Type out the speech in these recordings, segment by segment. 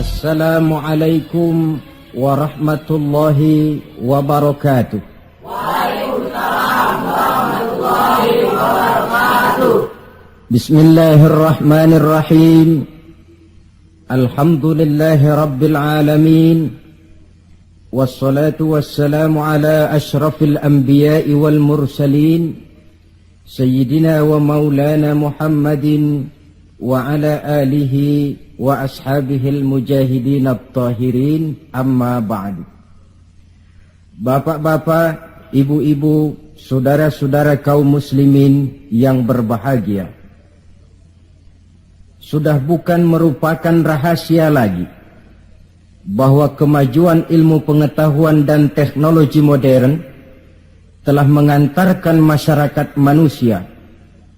Assalamualaikum warahmatullahi wabarakatuh. Waalaikumsalam warahmatullahi wabarakatuh. Bismillahirrahmanirrahim. Alhamdulillahi rabbil alamin. Wassalatu wassalamu ala ashrafil anbiya'i wal mursalin, Sayyidina wa maulana Muhammadin wa ala alihi wa ashabihil mujahidin at-tahirin, amma ba'du. Bapak-bapak, ibu-ibu, saudara-saudara kaum muslimin yang berbahagia, sudah bukan merupakan rahasia lagi bahwa kemajuan ilmu pengetahuan dan teknologi modern telah mengantarkan masyarakat manusia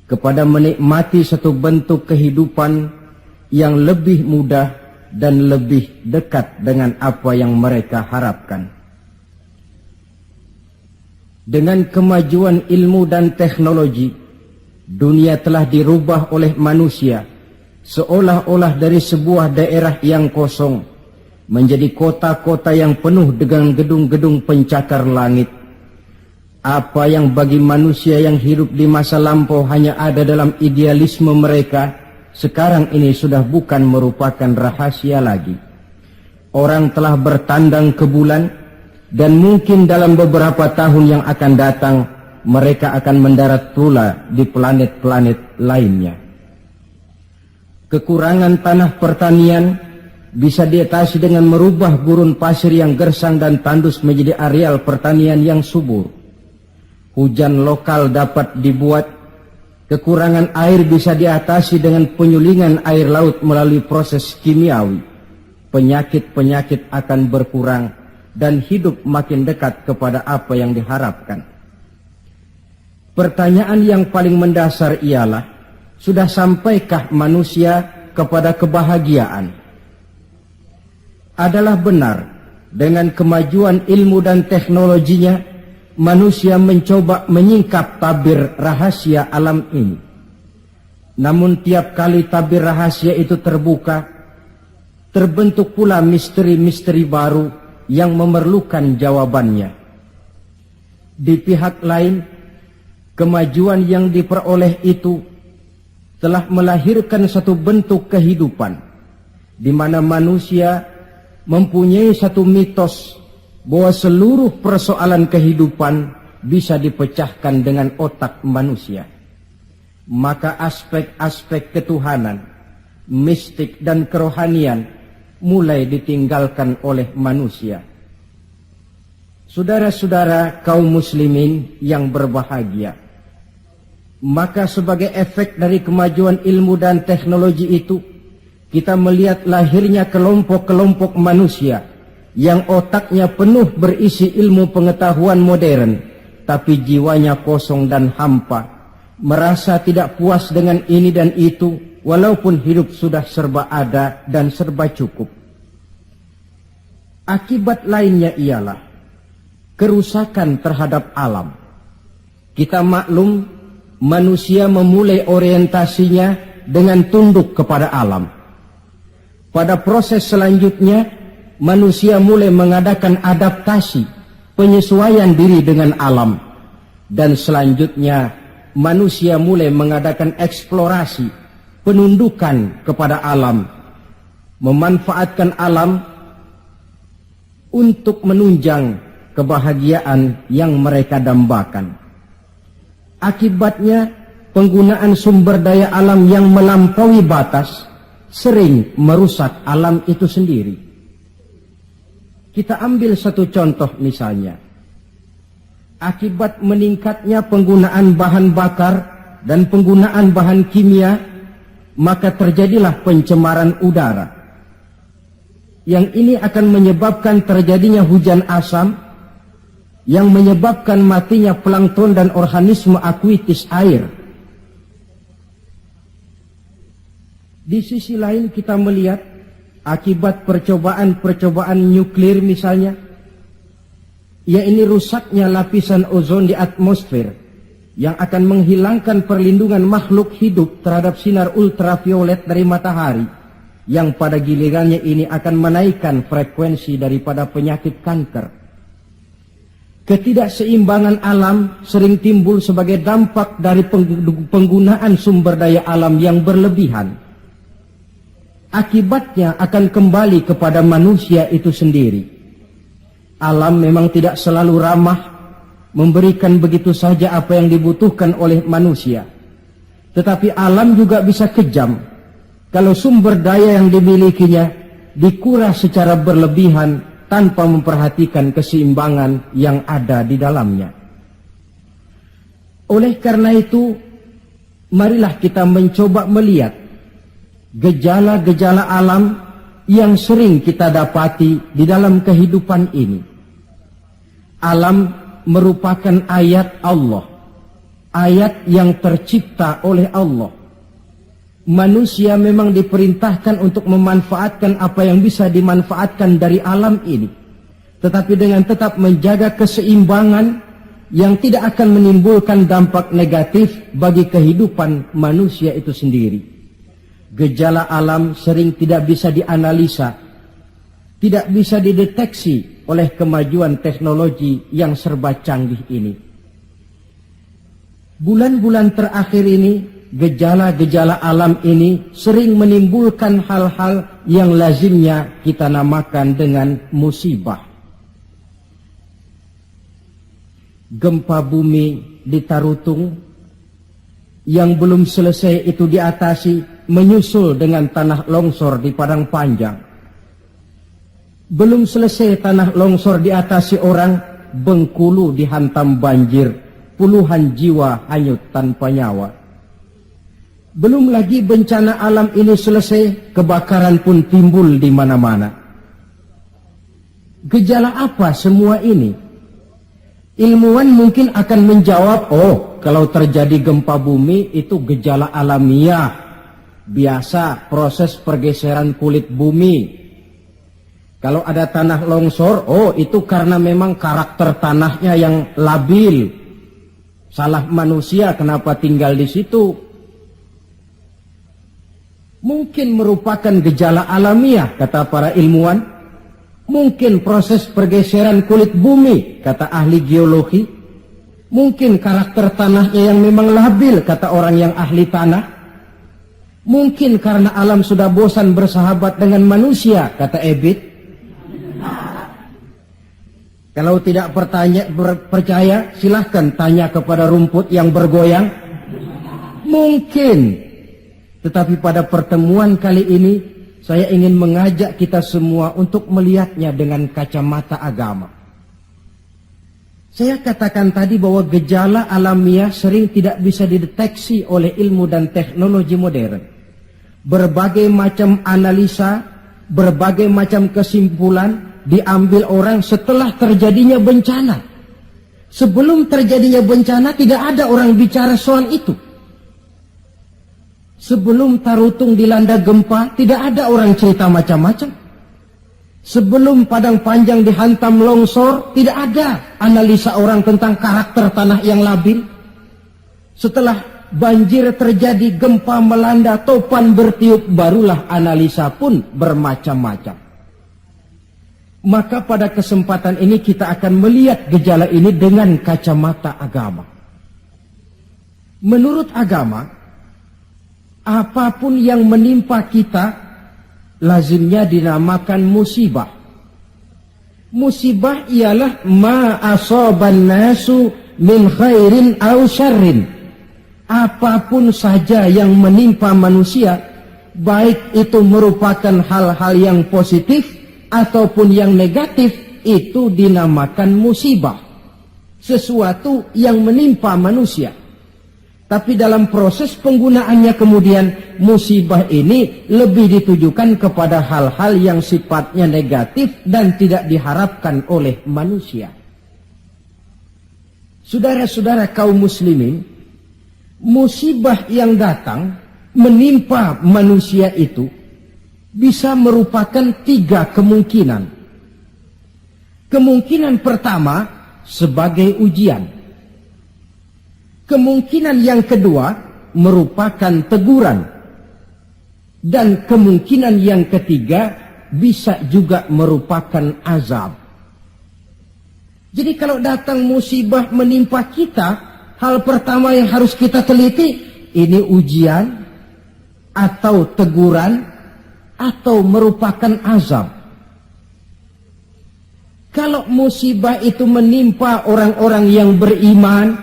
kepada menikmati satu bentuk kehidupan yang lebih mudah dan lebih dekat dengan apa yang mereka harapkan. Dengan kemajuan ilmu dan teknologi, dunia telah dirubah oleh manusia seolah-olah dari sebuah daerah yang kosong menjadi kota-kota yang penuh dengan gedung-gedung pencakar langit. Apa yang bagi manusia yang hidup di masa lampau hanya ada dalam idealisme mereka, sekarang ini sudah bukan merupakan rahasia lagi. Orang telah bertandang ke bulan, dan mungkin dalam beberapa tahun yang akan datang mereka akan mendarat pula di planet-planet lainnya. Kekurangan tanah pertanian bisa diatasi dengan merubah gurun pasir yang gersang dan tandus menjadi areal pertanian yang subur. Hujan lokal dapat dibuat. Kekurangan air bisa diatasi dengan penyulingan air laut melalui proses kimiawi. Penyakit-penyakit akan berkurang dan hidup makin dekat kepada apa yang diharapkan. Pertanyaan yang paling mendasar ialah, sudah sampaikah manusia kepada kebahagiaan? Adalah benar, dengan kemajuan ilmu dan teknologinya, manusia mencoba menyingkap tabir rahasia alam ini. Namun tiap kali tabir rahasia itu terbuka, terbentuk pula misteri-misteri baru yang memerlukan jawabannya. Di pihak lain, kemajuan yang diperoleh itu telah melahirkan satu bentuk kehidupan di mana manusia mempunyai satu mitos bahwa seluruh persoalan kehidupan bisa dipecahkan dengan otak manusia. Maka aspek-aspek ketuhanan, mistik dan kerohanian mulai ditinggalkan oleh manusia. Saudara-saudara kaum muslimin yang berbahagia, maka sebagai efek dari kemajuan ilmu dan teknologi itu, kita melihat lahirnya kelompok-kelompok manusia yang otaknya penuh berisi ilmu pengetahuan modern, tapi jiwanya kosong dan hampa, merasa tidak puas dengan ini dan itu, walaupun hidup sudah serba ada dan serba cukup. Akibat lainnya ialah kerusakan terhadap alam. Kita maklum, manusia memulai orientasinya dengan tunduk kepada alam. Pada proses selanjutnya, manusia mulai mengadakan adaptasi, penyesuaian diri dengan alam. Dan selanjutnya, manusia mulai mengadakan eksplorasi, penundukan kepada alam, memanfaatkan alam untuk menunjang kebahagiaan yang mereka dambakan. Akibatnya, penggunaan sumber daya alam yang melampaui batas sering merusak alam itu sendiri. Kita ambil satu contoh misalnya. Akibat meningkatnya penggunaan bahan bakar dan penggunaan bahan kimia, maka terjadilah pencemaran udara. Yang ini akan menyebabkan terjadinya hujan asam, yang menyebabkan matinya plankton dan organisme akuatis air. Di sisi lain kita melihat akibat percobaan-percobaan nuklir misalnya, yaitu rusaknya lapisan ozon di atmosfer yang akan menghilangkan perlindungan makhluk hidup terhadap sinar ultraviolet dari matahari, yang pada gilirannya ini akan menaikkan frekuensi daripada penyakit kanker. Ketidakseimbangan alam sering timbul sebagai dampak dari penggunaan sumber daya alam yang berlebihan. Akibatnya akan kembali kepada manusia itu sendiri. Alam memang tidak selalu ramah, memberikan begitu saja apa yang dibutuhkan oleh manusia. Tetapi alam juga bisa kejam kalau sumber daya yang dimilikinya dikuras secara berlebihan tanpa memperhatikan keseimbangan yang ada di dalamnya. Oleh karena itu, marilah kita mencoba melihat gejala-gejala alam yang sering kita dapati di dalam kehidupan ini. Alam merupakan ayat Allah, ayat yang tercipta oleh Allah. Manusia memang diperintahkan untuk memanfaatkan apa yang bisa dimanfaatkan dari alam ini, tetapi dengan tetap menjaga keseimbangan yang tidak akan menimbulkan dampak negatif bagi kehidupan manusia itu sendiri. Gejala alam sering tidak bisa dianalisa, tidak bisa dideteksi oleh kemajuan teknologi yang serba canggih ini. Bulan-bulan terakhir ini, gejala-gejala alam ini sering menimbulkan hal-hal yang lazimnya kita namakan dengan musibah. Gempa bumi di Tarutung yang belum selesai itu diatasi, menyusul dengan tanah longsor di Padang Panjang. Belum selesai tanah longsor diatasi orang, Bengkulu dihantam banjir, puluhan jiwa hanyut tanpa nyawa. Belum lagi bencana alam ini selesai, kebakaran pun timbul di mana-mana. Gejala apa semua ini? Ilmuwan mungkin akan menjawab, oh, kalau terjadi gempa bumi itu gejala alamiah, biasa proses pergeseran kulit bumi. Kalau ada tanah longsor, oh itu karena memang karakter tanahnya yang labil. Salah manusia kenapa tinggal di situ. Mungkin merupakan gejala alamiah, kata para ilmuwan. Mungkin proses pergeseran kulit bumi, kata ahli geologi. Mungkin karakter tanahnya yang memang labil, kata orang yang ahli tanah. Mungkin karena alam sudah bosan bersahabat dengan manusia, kata Ebit. Kalau tidak percaya, silahkan tanya kepada rumput yang bergoyang. Mungkin. Tetapi pada pertemuan kali ini, saya ingin mengajak kita semua untuk melihatnya dengan kacamata agama. Saya katakan tadi bahwa gejala alamiah sering tidak bisa dideteksi oleh ilmu dan teknologi modern. Berbagai macam analisa, berbagai macam kesimpulan diambil orang setelah terjadinya bencana. Sebelum terjadinya bencana tidak ada orang bicara soal itu. Sebelum Tarutung dilanda gempa, tidak ada orang cerita macam-macam. Sebelum Padang Panjang dihantam longsor, tidak ada analisa orang tentang karakter tanah yang labil. Setelah banjir terjadi, gempa melanda, topan bertiup, barulah analisa pun bermacam-macam. Maka pada kesempatan ini kita akan melihat gejala ini dengan kacamata agama. Menurut agama, apapun yang menimpa kita lazimnya dinamakan musibah. Musibah ialah ma asaban nasu min khairin aw syarrin. Apapun saja yang menimpa manusia, baik itu merupakan hal-hal yang positif ataupun yang negatif, itu dinamakan musibah. Sesuatu yang menimpa manusia. Tapi dalam proses penggunaannya kemudian, musibah ini lebih ditujukan kepada hal-hal yang sifatnya negatif dan tidak diharapkan oleh manusia. Saudara-saudara kaum muslimin, musibah yang datang menimpa manusia itu bisa merupakan 3 kemungkinan. Kemungkinan pertama sebagai ujian. Kemungkinan yang kedua merupakan teguran. Dan kemungkinan yang ketiga bisa juga merupakan azab. Jadi kalau datang musibah menimpa kita, hal pertama yang harus kita teliti, ini ujian atau teguran atau merupakan azab. Kalau musibah itu menimpa orang-orang yang beriman,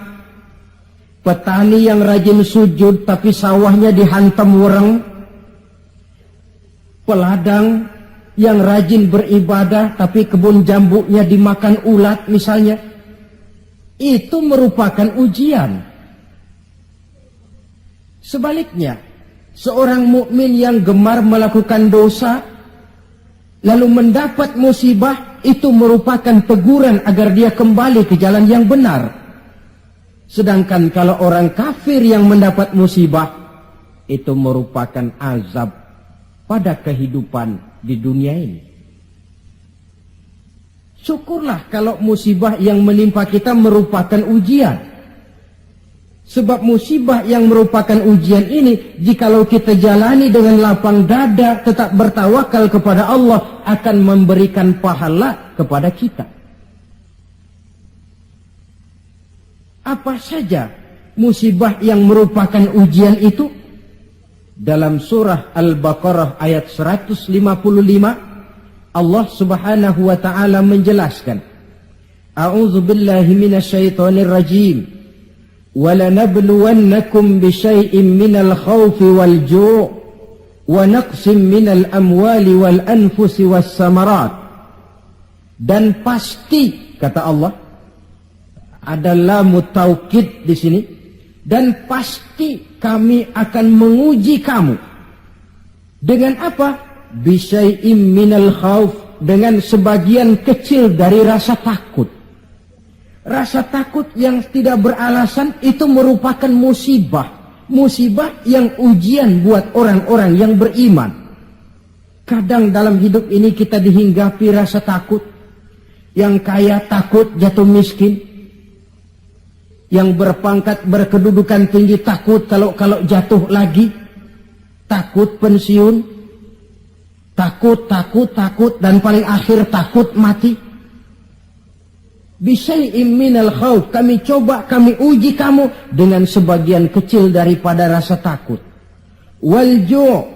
petani yang rajin sujud tapi sawahnya dihantam wereng, peladang yang rajin beribadah tapi kebun jambunya dimakan ulat misalnya, itu merupakan ujian. Sebaliknya, seorang mukmin yang gemar melakukan dosa lalu mendapat musibah, itu merupakan teguran agar dia kembali ke jalan yang benar. Sedangkan kalau orang kafir yang mendapat musibah, itu merupakan azab pada kehidupan di dunia ini. Syukurlah kalau musibah yang menimpa kita merupakan ujian. Sebab musibah yang merupakan ujian ini, jikalau kita jalani dengan lapang dada, tetap bertawakal kepada Allah, akan memberikan pahala kepada kita. Apa saja musibah yang merupakan ujian itu? Dalam surah Al-Baqarah ayat 155, Allah subhanahu wa ta'ala menjelaskan, A'udzu billahi minasyaitonir rajim. وَلَنَبْلُوَنَّكُمْ بِشَيْءٍ مِّنَ الْخَوْفِ وَالْجُوعِ وَنَقْصٍ مِّنَ الْأَمْوَالِ وَالْأَنْفُسِ وَالثَّمَرَاتِ. Dan pasti, kata Allah, ada lamu taukid di sini, dan pasti kami akan menguji kamu. Dengan apa? بِشَيْءٍ مِّنَ الْخَوْفِ, dengan sebagian kecil dari rasa takut. Rasa takut yang tidak beralasan itu merupakan musibah. Musibah yang ujian buat orang-orang yang beriman. Kadang dalam hidup ini kita dihinggapi rasa takut. Yang kaya takut jatuh miskin. Yang berpangkat berkedudukan tinggi takut kalau jatuh lagi. Takut pensiun. Takut, dan paling akhir takut mati. Bisyai'im minal khauf, kami coba, kami uji kamu dengan sebagian kecil daripada rasa takut. Wal ju',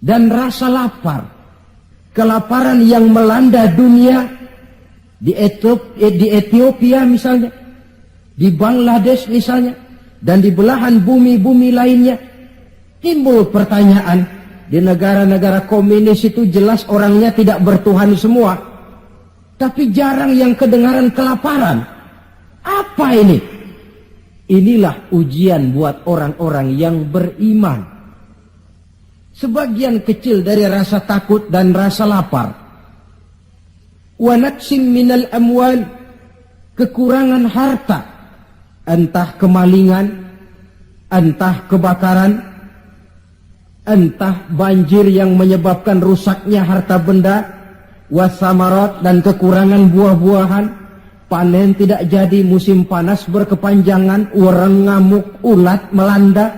dan rasa lapar. Kelaparan yang melanda dunia di Ethiopia misalnya, di Bangladesh misalnya, dan di belahan bumi-bumi lainnya. Timbul pertanyaan, di negara-negara komunis itu jelas orangnya tidak bertuhan semua. Tapi jarang yang kedengaran kelaparan. Apa ini? Inilah ujian buat orang-orang yang beriman. Sebagian kecil dari rasa takut dan rasa lapar. Wa naqsim minal amwal, kekurangan harta. Entah kemalingan, entah kebakaran, entah banjir yang menyebabkan rusaknya harta benda, wasamarat, dan kekurangan buah-buahan, panen tidak jadi, musim panas berkepanjangan, wereng, ngamuk, ulat melanda.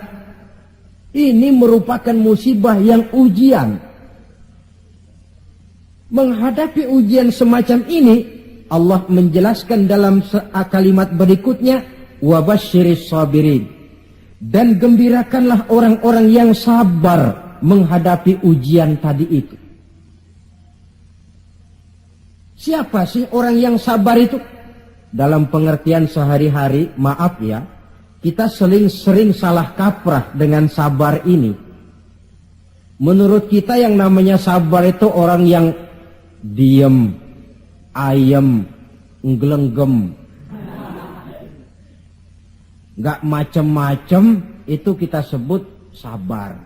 Ini merupakan musibah yang ujian. Menghadapi ujian semacam ini, Allah menjelaskan dalam kalimat berikutnya, wabasyiris sabirin, dan gembirakanlah orang-orang yang sabar menghadapi ujian tadi itu. Siapa sih orang yang sabar itu? Dalam pengertian sehari-hari, maaf ya, kita sering salah kaprah dengan sabar ini. Menurut kita yang namanya sabar itu orang yang diem, ayem, nggelenggem, gak macem-macem, itu kita sebut sabar.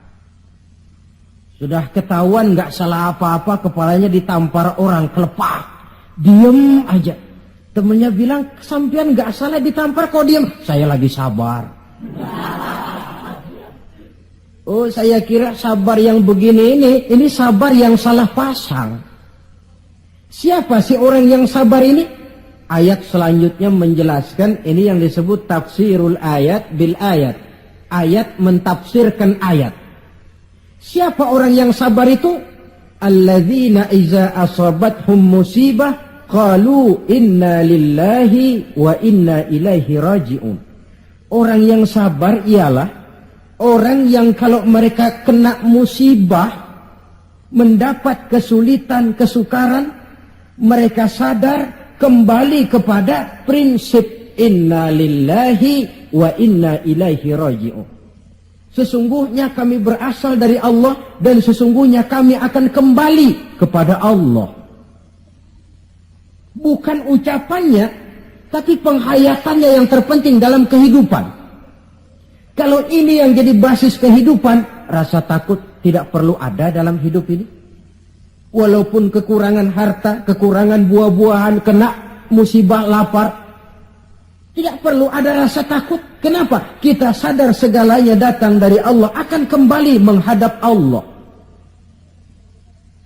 Sudah ketahuan gak salah apa-apa, kepalanya ditampar orang, kelepah, diem aja. Temennya bilang, sampean gak salah ditampar kok diem. Saya lagi sabar. Oh, saya kira sabar yang begini ini sabar yang salah pasang. Siapa sih orang yang sabar ini? Ayat selanjutnya menjelaskan, ini yang disebut tafsirul ayat bil ayat. Ayat mentafsirkan ayat. Siapa orang yang sabar itu? Alladzina iza asabathum musibah qalu inna lillahi wa inna ilaihi raji'un. Orang yang sabar ialah orang yang kalau mereka kena musibah, mendapat kesulitan, kesukaran, mereka sadar kembali kepada prinsip inna lillahi wa inna ilaihi raji'un. Sesungguhnya kami berasal dari Allah dan sesungguhnya kami akan kembali kepada Allah. Bukan ucapannya, tapi penghayatannya yang terpenting dalam kehidupan. Kalau ini yang jadi basis kehidupan, rasa takut tidak perlu ada dalam hidup ini. Walaupun kekurangan harta, kekurangan buah-buahan, kena musibah lapar, tidak perlu ada rasa takut. Kenapa? Kita sadar segalanya datang dari Allah, akan kembali menghadap Allah.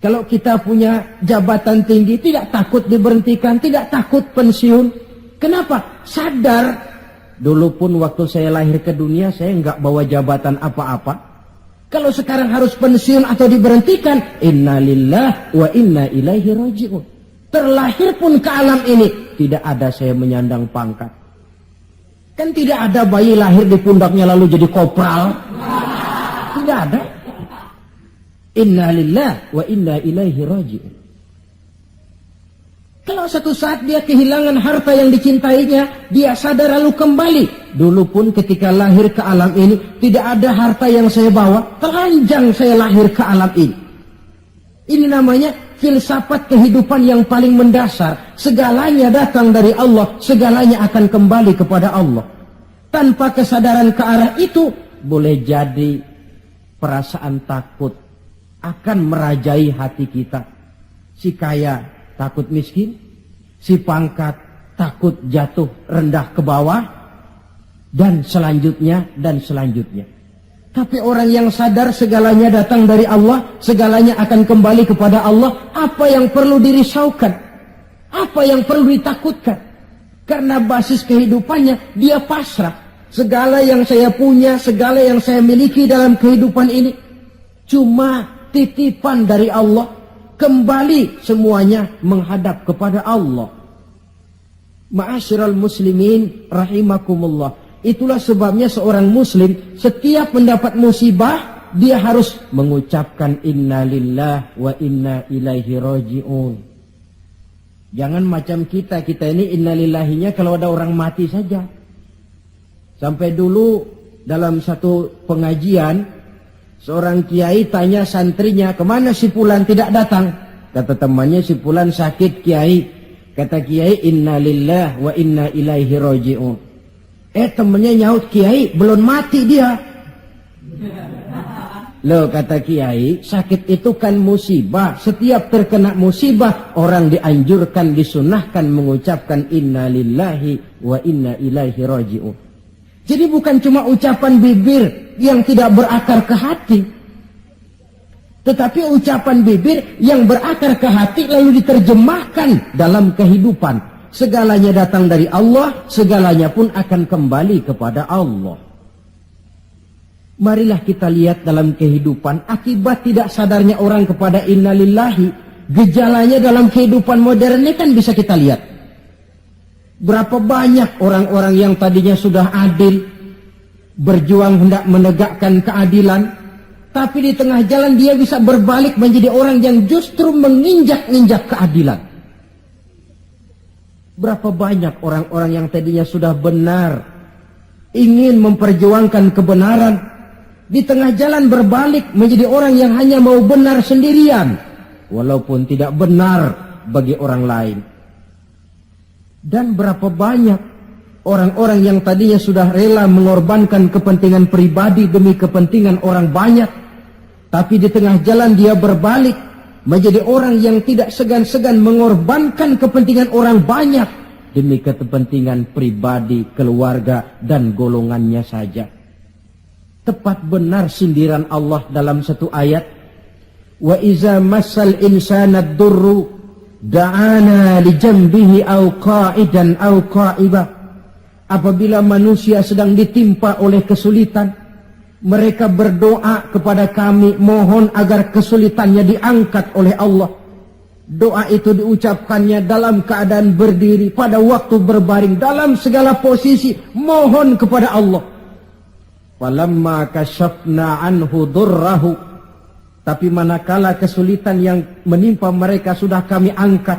Kalau kita punya jabatan tinggi, tidak takut diberhentikan, tidak takut pensiun. Kenapa? Sadar. Dulu pun waktu saya lahir ke dunia, saya enggak bawa jabatan apa-apa. Kalau sekarang harus pensiun atau diberhentikan, inna lillah wa inna ilaihi raji'un. Terlahir pun ke alam ini, tidak ada saya menyandang pangkat. Kan tidak ada bayi lahir di pundaknya lalu jadi kopral. Tidak ada. Inna lillah wa inna ilaihi raji'un. Kalau satu saat dia kehilangan harta yang dicintainya, dia sadar lalu kembali. Dulu pun ketika lahir ke alam ini, tidak ada harta yang saya bawa. Telanjang saya lahir ke alam ini. Ini namanya filsafat kehidupan yang paling mendasar. Segalanya datang dari Allah, segalanya akan kembali kepada Allah. Tanpa kesadaran ke arah itu, boleh jadi perasaan takut akan merajai hati kita. Si kaya takut miskin, si pangkat takut jatuh rendah ke bawah, dan selanjutnya, dan selanjutnya. Tapi orang yang sadar segalanya datang dari Allah, segalanya akan kembali kepada Allah, apa yang perlu dirisaukan? Apa yang perlu ditakutkan? Karena basis kehidupannya, dia pasrah. Segala yang saya punya, segala yang saya miliki dalam kehidupan ini, cuma titipan dari Allah. Kembali semuanya menghadap kepada Allah. Ma'asyiral muslimin rahimakumullah. Itulah sebabnya seorang muslim setiap mendapat musibah, dia harus mengucapkan inna lillah wa inna ilaihi raji'un. Jangan macam kita ini inna lillahinya kalau ada orang mati saja. Sampai dulu dalam satu pengajian, seorang kiai tanya santrinya, kemana si fulan tidak datang? Kata temannya, si fulan sakit kiai. Kata kiai, inna lillah wa inna ilaihi raji'un. Temannya nyaut, kiai belum mati dia. Loh, kata kiai, sakit itu kan musibah. Setiap terkena musibah, orang dianjurkan, disunahkan mengucapkan inna lillahi wa inna ilaihi raji'un. Jadi bukan cuma ucapan bibir yang tidak berakar ke hati, tetapi ucapan bibir yang berakar ke hati lalu diterjemahkan dalam kehidupan. Segalanya datang dari Allah, segalanya pun akan kembali kepada Allah. Marilah kita lihat dalam kehidupan, akibat tidak sadarnya orang kepada inna lillahi, gejalanya dalam kehidupan modern ini kan bisa kita lihat. Berapa banyak orang-orang yang tadinya sudah adil, berjuang hendak menegakkan keadilan, tapi di tengah jalan dia bisa berbalik menjadi orang yang justru menginjak-injak keadilan. Berapa banyak orang-orang yang tadinya sudah benar, ingin memperjuangkan kebenaran, di tengah jalan berbalik menjadi orang yang hanya mau benar sendirian, walaupun tidak benar bagi orang lain. Dan berapa banyak orang-orang yang tadinya sudah rela mengorbankan kepentingan pribadi demi kepentingan orang banyak, tapi di tengah jalan dia berbalik menjadi orang yang tidak segan-segan mengorbankan kepentingan orang banyak demi kepentingan pribadi, keluarga, dan golongannya saja. Tepat benar sindiran Allah dalam satu ayat, wa iza massal insana ad-durru da'ana li jambihi au qa'idan au qa'iba. Apabila manusia sedang ditimpa oleh kesulitan, Mereka berdoa kepada kami, mohon agar kesulitannya diangkat oleh Allah. Doa itu diucapkannya dalam keadaan berdiri, pada waktu berbaring, dalam segala posisi, mohon kepada Allah. Falamma kasyafna anhu durrahu, tapi manakala kesulitan yang menimpa mereka sudah kami angkat,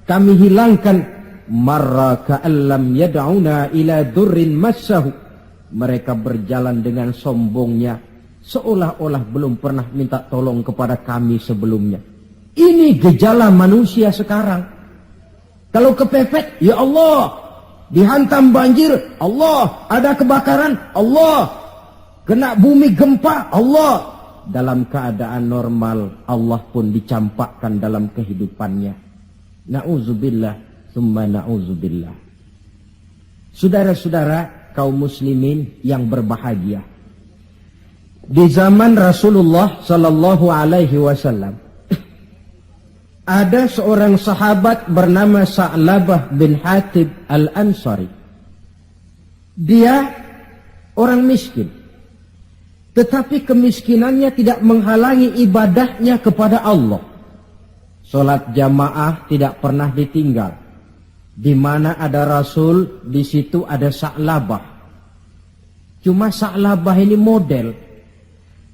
kami hilangkan, marra ka'allam yad'una ila durrin massahu, mereka berjalan dengan sombongnya, seolah-olah belum pernah minta tolong kepada kami sebelumnya. Ini gejala manusia sekarang. Kalau kepepet, ya Allah. Dihantam banjir, Allah. Ada kebakaran, Allah. Kena bumi gempa, Allah. Dalam keadaan normal, Allah pun dicampakkan dalam kehidupannya. Na'udzubillah, summa na'udzubillah. Saudara-saudara kaum muslimin yang berbahagia, di zaman Rasulullah sallallahu alaihi wasallam ada seorang sahabat bernama Sa'labah bin Hatib al-Ansari. Dia orang miskin, tetapi kemiskinannya tidak menghalangi ibadahnya kepada Allah. Salat jamaah tidak pernah ditinggal. Di mana ada Rasul, di situ ada Sa'labah. Cuma Sa'labah ini model.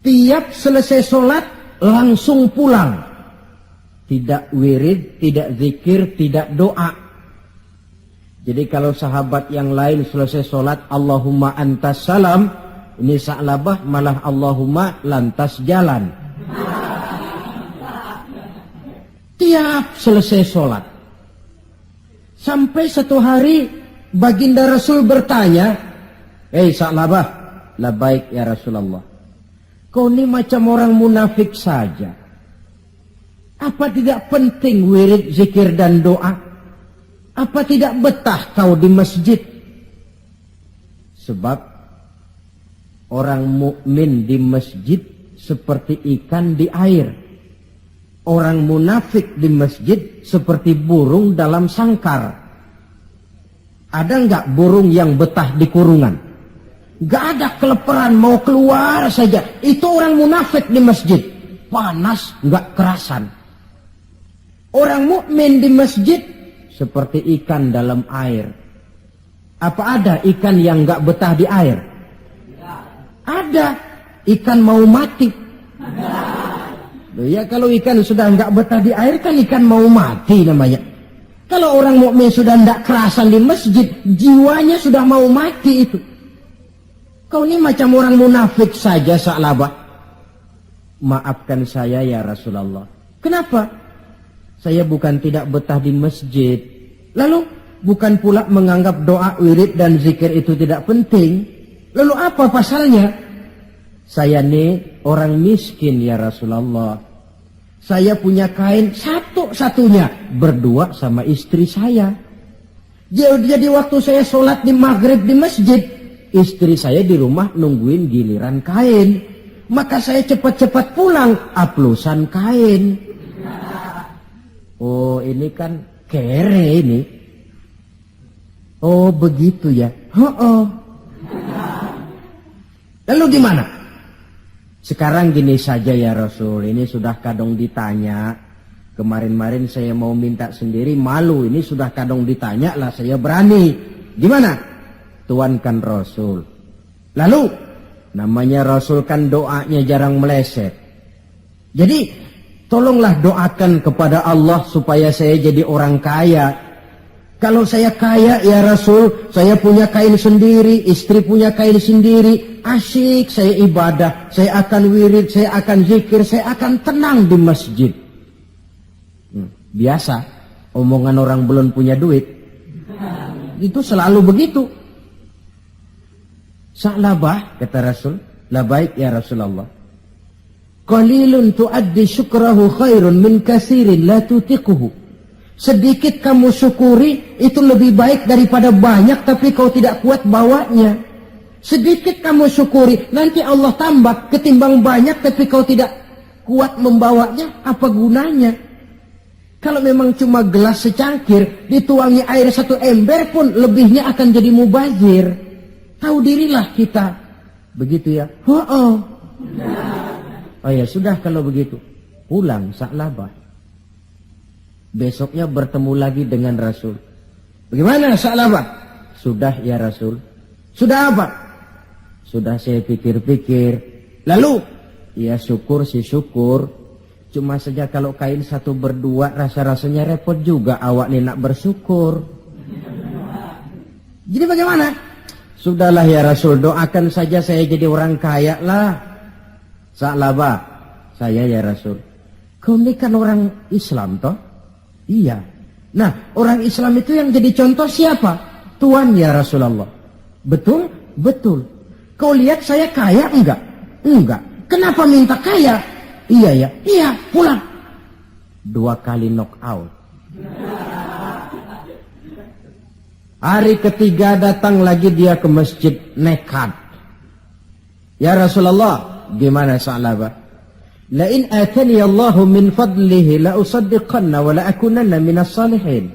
Tiap selesai salat langsung pulang. Tidak wirid, tidak zikir, tidak doa. Jadi kalau sahabat yang lain selesai sholat, Allahumma antas salam, ini Sa'labah malah Allahumma lantas jalan. Tiap selesai sholat. Sampai satu hari baginda Rasul bertanya, "Hei Sa'labah," "Labaik ya Rasulullah." "Kau ini macam orang munafik saja. Apa tidak penting wirid, zikir dan doa? Apa tidak betah kau di masjid?" Sebab orang mukmin di masjid seperti ikan di air. Orang munafik di masjid seperti burung dalam sangkar. Ada enggak burung yang betah di kurungan? Enggak ada, keleparan mau keluar saja. Itu orang munafik di masjid. Panas enggak kerasan. Orang mukmin di masjid seperti ikan dalam air. Apa ada ikan yang enggak betah di air? Ada. Ikan mau mati. Ya kalau ikan sudah enggak betah di air kan ikan mau mati namanya. Kalau orang mukmin sudah enggak kerasan di masjid, jiwanya sudah mau mati itu. Kau ini macam orang munafik saja Sa'labah. Maafkan saya ya Rasulullah. Kenapa? Saya bukan tidak betah di masjid. Lalu bukan pula menganggap doa, wirid dan zikir itu tidak penting. Lalu apa pasalnya? Saya ini orang miskin ya Rasulullah. Saya punya kain satu-satunya, berdua sama istri saya. Jadi waktu saya sholat di maghrib di masjid, istri saya di rumah nungguin giliran kain. Maka saya cepat-cepat pulang, aplusan kain. Oh ini kan kere ini. Oh begitu ya. Lalu gimana? Sekarang gini saja ya Rasul. Ini sudah kadang ditanya. Kemarin-marin saya mau minta sendiri, malu. Ini sudah kadang ditanya lah, saya berani. Gimana? Tuankan Rasul. Lalu namanya Rasul kan doanya jarang meleset. Jadi tolonglah doakan kepada Allah supaya saya jadi orang kaya. Kalau saya kaya ya Rasul, saya punya kain sendiri, istri punya kain sendiri, asyik saya ibadah, saya akan wirid, saya akan zikir, saya akan tenang di masjid. Biasa, omongan orang belum punya duit. Itu selalu begitu. Sa'labah, kata Rasul, labaik ya Rasulullah. Qalilun tuaddi syukrahu khairun min kasirin la tutiquhu. Sedikit kamu syukuri itu lebih baik daripada banyak tapi kau tidak kuat bawanya. Sedikit kamu syukuri nanti Allah tambah ketimbang banyak tapi kau tidak kuat membawanya, apa gunanya? Kalau memang cuma gelas secangkir dituangi air 1 ember pun lebihnya akan jadi mubazir. Tahu dirilah kita. Begitu ya? Oh ya sudah kalau begitu. Pulang Sa'labah. Besoknya bertemu lagi dengan Rasul. Bagaimana Sa'labah? Sudah ya Rasul. Sudah apa? Sudah saya pikir-pikir. Lalu? Ya syukur sih syukur. Cuma saja kalau kain satu berdua rasa-rasanya repot juga awak nih nak bersyukur. Jadi bagaimana? Sudahlah ya Rasul, doakan saja saya jadi orang kaya lah. Sa'labah, saya ya Rasul. Kau ini kan orang Islam toh? Iya. Nah, orang Islam itu yang jadi contoh siapa? Tuhan ya Rasulullah. Betul? Betul. Kau lihat saya kaya enggak? Enggak. Kenapa minta kaya? Iya ya. Iya, pulang. 2 kali knock out. Hari ketiga datang lagi dia ke masjid nekat. Ya Rasulullah, gimana Sa'labah? La in atani Allahu min fadlihi la usaddiqanna wa la akunanna minas salihin.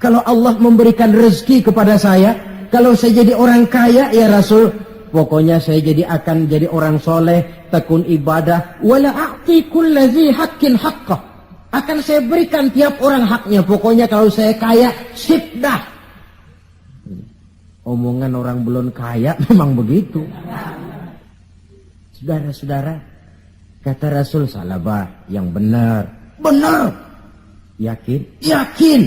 Kalau Allah memberikan rezeki kepada saya, kalau saya jadi orang kaya ya Rasul, pokoknya saya akan jadi orang soleh, tekun ibadah, wala a'ti kulladzi haqqin haqqah. Akan saya berikan tiap orang haknya. Pokoknya kalau saya kaya, sip dah. Omongan orang belum kaya memang begitu. Saudara-saudara, kata Rasul, Sa'labah yang benar. Benar. Yakin? Yakin.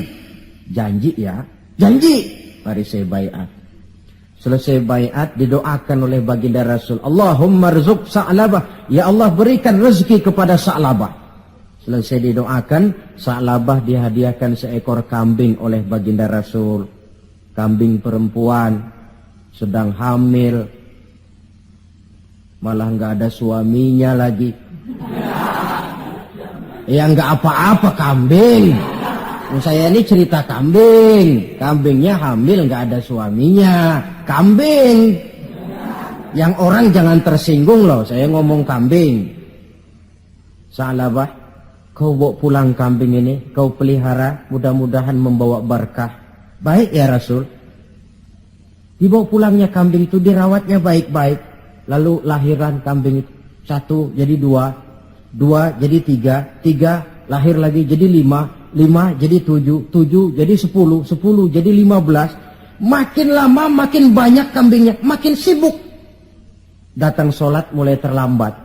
Janji ya? Janji. Mari saya baiat. Selesai baiat didoakan oleh baginda Rasul. Allahumma rzuq Sa'labah. Ya Allah berikan rezeki kepada Sa'labah. Selesai didoakan, Sa'labah dihadiahkan seekor kambing oleh baginda Rasul. Kambing perempuan, sedang hamil. Malah nggak ada suaminya lagi. Ya nggak apa-apa kambing. Saya ini cerita kambing. Kambingnya hamil nggak ada suaminya. Kambing. Yang orang jangan tersinggung loh. Saya ngomong kambing. Sa'labah, kau bawa pulang kambing ini. Kau pelihara. Mudah-mudahan membawa berkah. Baik ya Rasul. Dibawa pulangnya kambing itu, dirawatnya baik-baik. Lalu lahiran kambing itu. 1 jadi 2. 2 jadi 3. 3 lahir lagi jadi 5. 5 jadi 7, 7 jadi 10, 10 jadi 15. Makin lama makin banyak kambingnya, makin sibuk. Datang sholat mulai terlambat.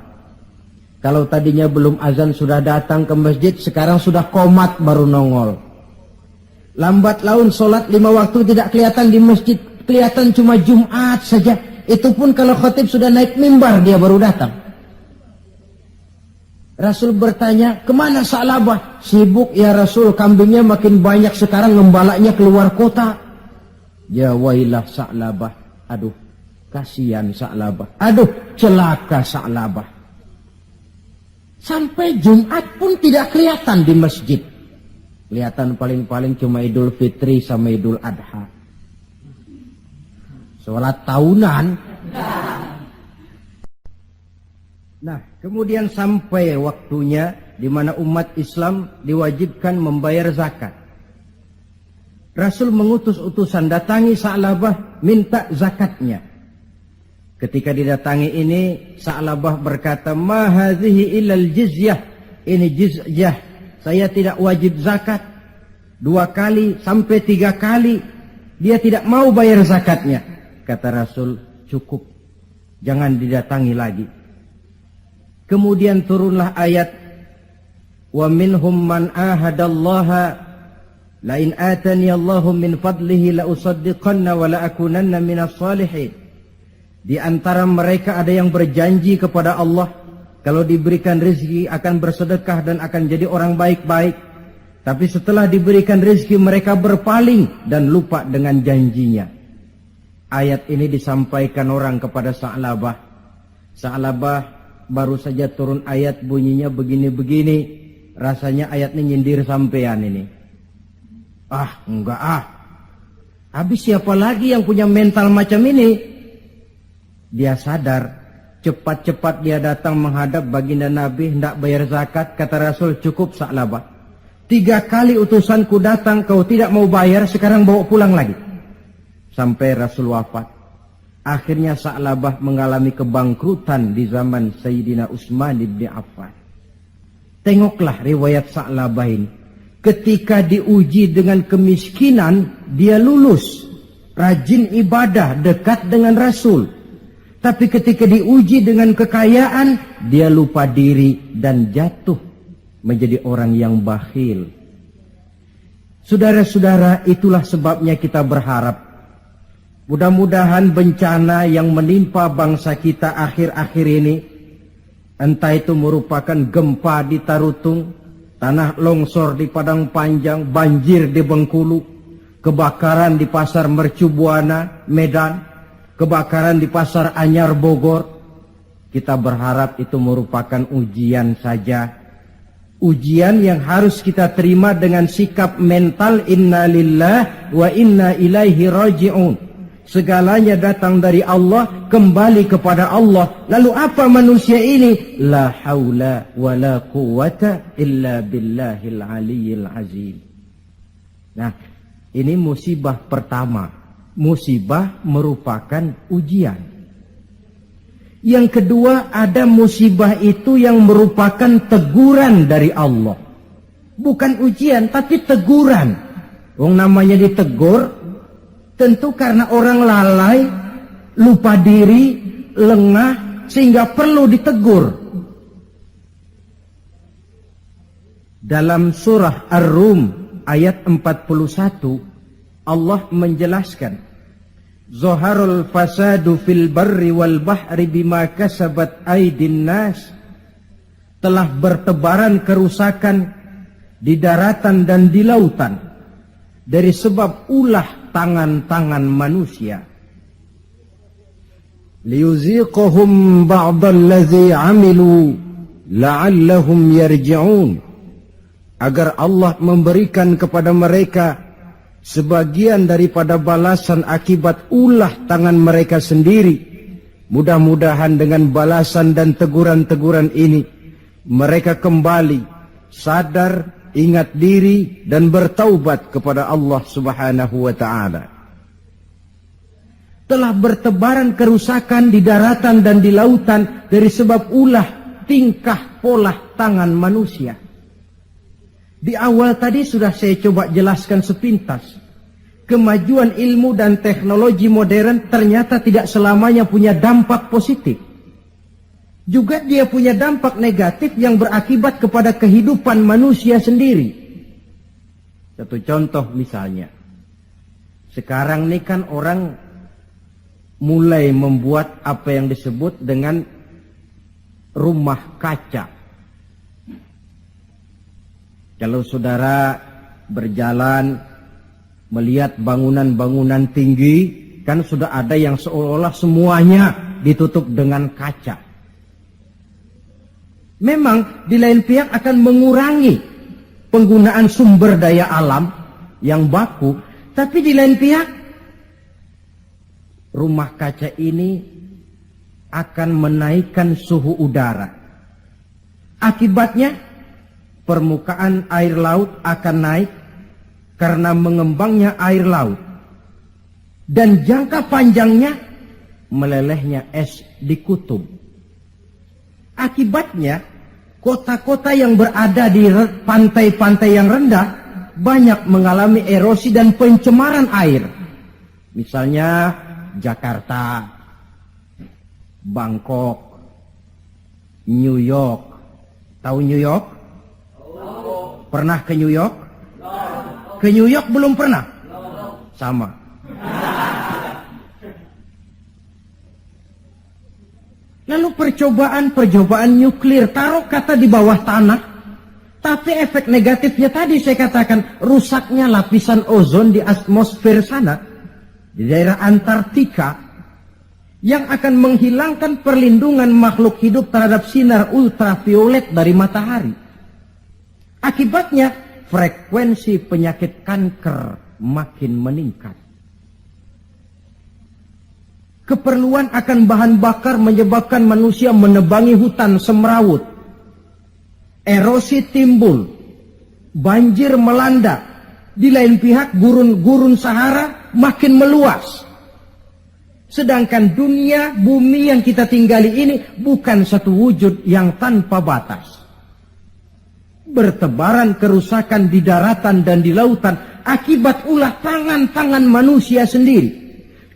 Kalau tadinya belum azan sudah datang ke masjid, sekarang sudah qomat baru nongol. Lambat laun sholat 5 waktu tidak kelihatan di masjid, kelihatan cuma Jumat saja. Itu pun kalau khatib sudah naik mimbar dia baru datang. Rasul bertanya, kemana Sa'labah? Sibuk ya Rasul, kambingnya makin banyak sekarang, ngembalaknya keluar kota. Ya wailah Sa'labah. Aduh, kasihan Sa'labah. Aduh, celaka Sa'labah. Sampai Jumat pun tidak kelihatan di masjid. Kelihatan paling-paling cuma Idul Fitri sama Idul Adha. Sholat tahunan. Nah, kemudian sampai waktunya di mana umat Islam diwajibkan membayar zakat. Rasul mengutus utusan, datangi Sa'labah, minta zakatnya. Ketika didatangi ini, Sa'labah berkata, ma hadhihi illal jizyah. Ini jizyah. Saya tidak wajib zakat. 2 kali sampai 3 kali dia tidak mau bayar zakatnya. Kata Rasul, cukup, jangan didatangi lagi. Kemudian turunlah ayat, wa minhum man ahadallaha la in atani Allahu min fadlihi la usaddiqanna wa la akunanna minas salihin. Di antara mereka ada yang berjanji kepada Allah, kalau diberikan rezeki akan bersedekah dan akan jadi orang baik-baik. Tapi setelah diberikan rezeki mereka berpaling dan lupa dengan janjinya. Ayat ini disampaikan orang kepada Sa'labah. Sa'labah baru saja turun ayat bunyinya begini-begini. Rasanya ayat ini nyindir sampean ini. Ah, enggak ah. Habis siapa lagi yang punya mental macam ini? Dia sadar. Cepat-cepat dia datang menghadap baginda Nabi, hendak bayar zakat. Kata Rasul, cukup Sa'labah. 3 kali utusanku datang, kau tidak mau bayar, sekarang bawa pulang lagi. Sampai Rasul wafat. Akhirnya Sa'labah mengalami kebangkrutan di zaman Sayyidina Utsman bin Affan. Tengoklah riwayat Sa'labah ini. Ketika diuji dengan kemiskinan, dia lulus. Rajin ibadah, dekat dengan Rasul. Tapi ketika diuji dengan kekayaan, dia lupa diri dan jatuh menjadi orang yang bakhil. Saudara-saudara, itulah sebabnya kita berharap mudah-mudahan bencana yang menimpa bangsa kita akhir-akhir ini, entah itu merupakan gempa di Tarutung, tanah longsor di Padang Panjang, banjir di Bengkulu, kebakaran di Pasar Mercu Buana, Medan, kebakaran di Pasar Anyar Bogor, kita berharap itu merupakan ujian saja. Ujian yang harus kita terima dengan sikap mental inna lillah wa inna ilaihi raji'un. Segalanya datang dari Allah, kembali kepada Allah. Lalu apa manusia ini? La haula wa la quwata illa billahil aliyyil azim. Nah, ini musibah pertama. Musibah merupakan ujian. Yang kedua, ada musibah itu yang merupakan teguran dari Allah. Bukan ujian, tapi teguran. Wong namanya ditegur, tentu karena orang lalai, lupa diri, lengah, sehingga perlu ditegur. Dalam surah Ar-Rum ayat 41, Allah menjelaskan, Zaharul fasadu fil barri wal bahri bima kasabat aydin nas. Telah bertebaran kerusakan di daratan dan di lautan dari sebab ulah tangan-tangan manusia. Liyuziqahum ba'dallazi 'amilu la'allahum yarji'un. Agar Allah memberikan kepada mereka sebagian daripada balasan akibat ulah tangan mereka sendiri. Mudah-mudahan dengan balasan dan teguran-teguran ini mereka kembali sadar, ingat diri dan bertaubat kepada Allah Subhanahu wa ta'ala. Telah bertebaran kerusakan di daratan dan di lautan dari sebab ulah tingkah pola tangan manusia. Di awal tadi sudah saya coba jelaskan sepintas. Kemajuan ilmu dan teknologi modern ternyata tidak selamanya punya dampak positif. Juga dia punya dampak negatif yang berakibat kepada kehidupan manusia sendiri. Satu contoh misalnya. Sekarang ini kan orang mulai membuat apa yang disebut dengan rumah kaca. Kalau saudara berjalan melihat bangunan-bangunan tinggi, kan sudah ada yang seolah-olah semuanya ditutup dengan kaca. Memang di lain pihak akan mengurangi penggunaan sumber daya alam yang baku, tapi di lain pihak rumah kaca ini akan menaikkan suhu udara. Akibatnya permukaan air laut akan naik karena mengembangnya air laut. Dan jangka panjangnya melelehnya es di kutub. Akibatnya kota-kota yang berada di pantai-pantai yang rendah banyak mengalami erosi dan pencemaran air. Misalnya Jakarta, Bangkok, New York. Tahu New York? Pernah ke New York? Ke New York belum pernah? Sama. Lalu percobaan nuklir, taruh kata di bawah tanah, tapi efek negatifnya tadi saya katakan, rusaknya lapisan ozon di atmosfer sana, di daerah Antartika, yang akan menghilangkan perlindungan makhluk hidup terhadap sinar ultraviolet dari matahari. Akibatnya frekuensi penyakit kanker makin meningkat. Keperluan akan bahan bakar menyebabkan manusia menebangi hutan semrawut. Erosi timbul, banjir melanda. Di lain pihak gurun-gurun Sahara makin meluas. Sedangkan dunia, bumi yang kita tinggali ini bukan satu wujud yang tanpa batas. Bertebaran kerusakan di daratan dan di lautan akibat ulah tangan-tangan manusia sendiri.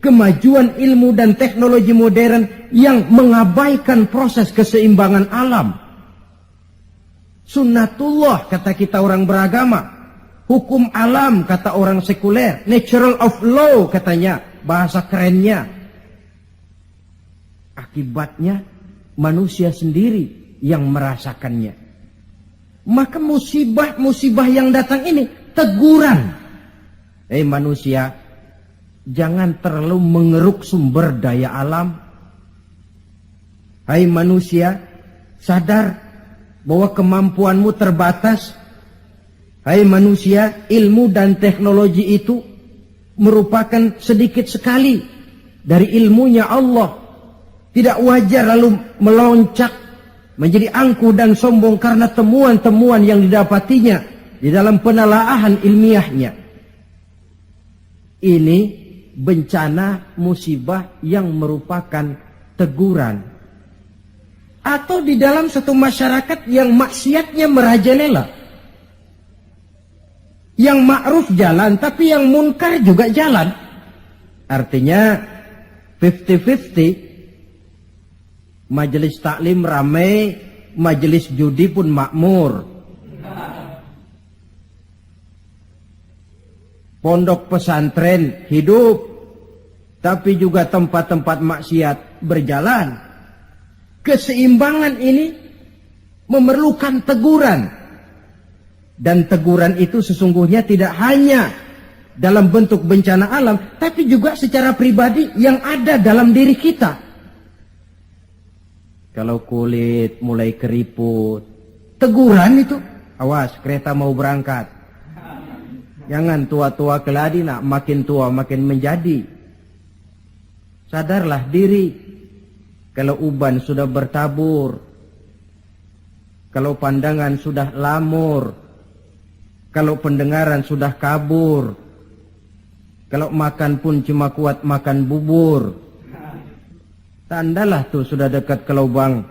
Kemajuan ilmu dan teknologi modern yang mengabaikan proses keseimbangan alam. Sunnatullah kata kita orang beragama. Hukum alam kata orang sekuler. Natural of law katanya, bahasa kerennya. Akibatnya manusia sendiri yang merasakannya. Maka musibah-musibah yang datang ini teguran. Manusia, jangan terlalu mengeruk sumber daya alam. Hai manusia, sadar bahwa kemampuanmu terbatas. Hai manusia, ilmu dan teknologi itu merupakan sedikit sekali dari ilmunya Allah. Tidak wajar lalu meloncat menjadi angkuh dan sombong karena temuan-temuan yang didapatinya di dalam penelaahan ilmiahnya. Ini bencana musibah yang merupakan teguran. Atau di dalam satu masyarakat yang maksiatnya merajalela. Yang ma'ruf jalan, tapi yang munkar juga jalan. Artinya 50-50. Majelis taklim ramai, majelis judi pun makmur. Pondok pesantren hidup, tapi juga tempat-tempat maksiat berjalan. Keseimbangan ini memerlukan teguran. Dan teguran itu sesungguhnya tidak hanya dalam bentuk bencana alam, tapi juga secara pribadi yang ada dalam diri kita. Kalau kulit mulai keriput, teguran itu, awas kereta mau berangkat. Jangan tua-tua keladi nak makin tua makin menjadi. Sadarlah diri. Kalau uban sudah bertabur, kalau pandangan sudah lamur, kalau pendengaran sudah kabur, kalau makan pun cuma kuat makan bubur, tandalah tuh sudah dekat ke lubang.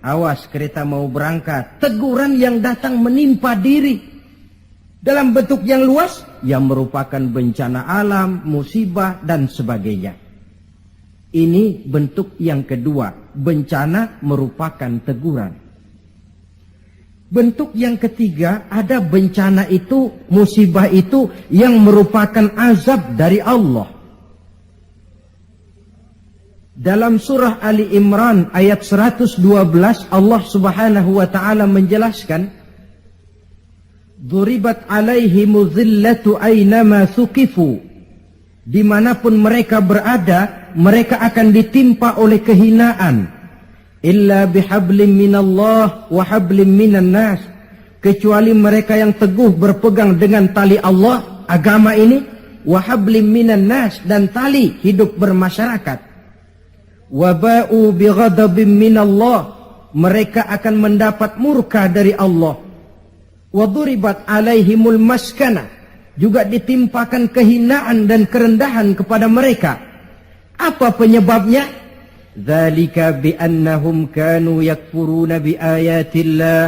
Awas kereta mau berangkat. Teguran yang datang menimpa diri dalam bentuk yang luas yang merupakan bencana alam, musibah dan sebagainya. Ini bentuk yang kedua. Bencana merupakan teguran. Bentuk yang ketiga, ada bencana itu, musibah itu yang merupakan azab dari Allah. Dalam surah Ali Imran ayat 112 Allah subhanahu wa ta'ala menjelaskan, Duribat alaihimu zillatu aynama thukifu. Dimanapun mereka berada, mereka akan ditimpa oleh kehinaan. Illa bihablim minallah wa hablim minan nas. Kecuali mereka yang teguh berpegang dengan tali Allah, agama ini, wa hablim minan nas, dan tali hidup bermasyarakat. Waba'u bighadabim minallah, mereka akan mendapat murka dari Allah. Waduribat alaihimul maskana, juga ditimpakan kehinaan dan kerendahan kepada mereka. Apa penyebabnya? Dzalika biannahum kanu yakfuruna biayatillah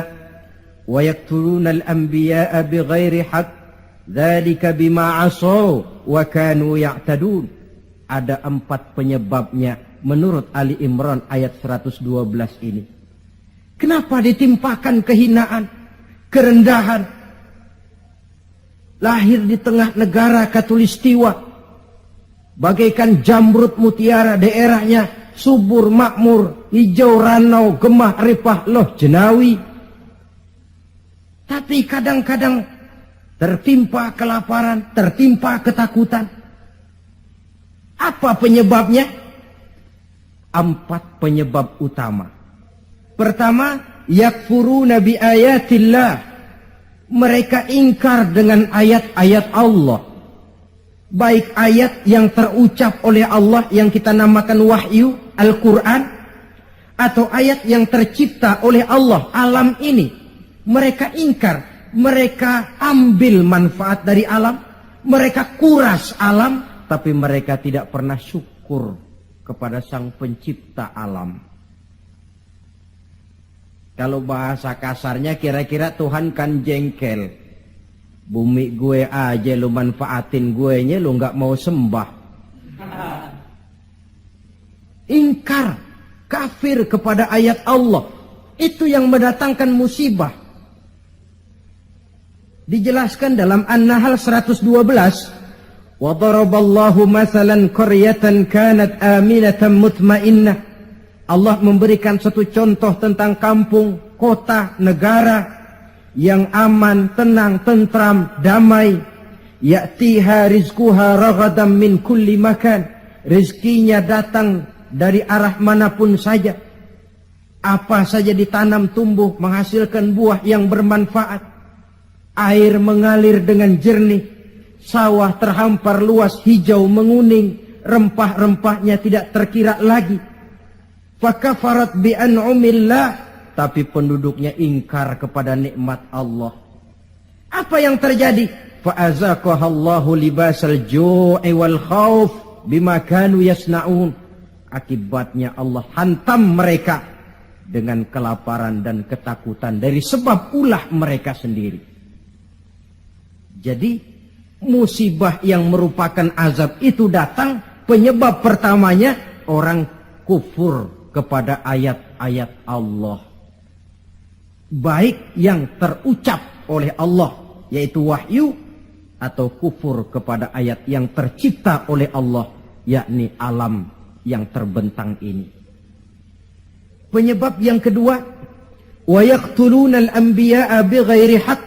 wa yaqtuluna al-anbiya'a bighairi haqq. Dzalika bima 'asaw wa kanu ya'tadun. Ada 4 penyebabnya menurut Ali Imran ayat 112 ini. Kenapa ditimpakan kehinaan, kerendahan? Lahir di tengah negara Katulistiwa, bagaikan jamrut mutiara, daerahnya subur makmur, hijau ranau, gemah ripah loh jenawi. Tapi kadang-kadang tertimpa kelaparan, tertimpa ketakutan. Apa penyebabnya? 4 penyebab utama. Pertama, yakfuruna bi ayatillah. Mereka ingkar dengan ayat-ayat Allah. Baik ayat yang terucap oleh Allah yang kita namakan wahyu, Al-Quran, atau ayat yang tercipta oleh Allah, alam ini. Mereka ingkar, mereka ambil manfaat dari alam, mereka kuras alam, tapi mereka tidak pernah syukur kepada Sang Pencipta alam. Kalau bahasa kasarnya kira-kira Tuhan kan jengkel. Bumi gue aja lu manfaatin gue nya, lu gak mau sembah. Ingkar, kafir kepada ayat Allah. Itu yang mendatangkan musibah. Dijelaskan dalam An-Nahl 112. Wa daraballahu mathalan qaryatan kanat aminatan mutmainnah. Allah memberikan satu contoh tentang kampung, kota, negara yang aman, tenang, tentram, damai. Ya'tiha rizquha raghadan min kulli makan. Rizkinya datang dari arah manapun saja. Apa saja ditanam tumbuh menghasilkan buah yang bermanfaat. Air mengalir dengan jernih. Sawah terhampar luas hijau menguning. Rempah-rempahnya tidak terkira lagi. Fakafarat bi an'umillah, tapi penduduknya ingkar kepada nikmat Allah. Apa yang terjadi? Fa'azaqahallahu libasal ju'i wal khauf bima kanu yasnaun. Akibatnya Allah hantam mereka dengan kelaparan dan ketakutan dari sebab ulah mereka sendiri. Jadi musibah yang merupakan azab itu datang, penyebab pertamanya orang kufur kepada ayat-ayat Allah. Baik yang terucap oleh Allah, yaitu wahyu, atau kufur kepada ayat yang tercipta oleh Allah, yakni alam yang terbentang ini. Penyebab yang kedua, wa yaqtulunal anbiya'a bighairi haqq.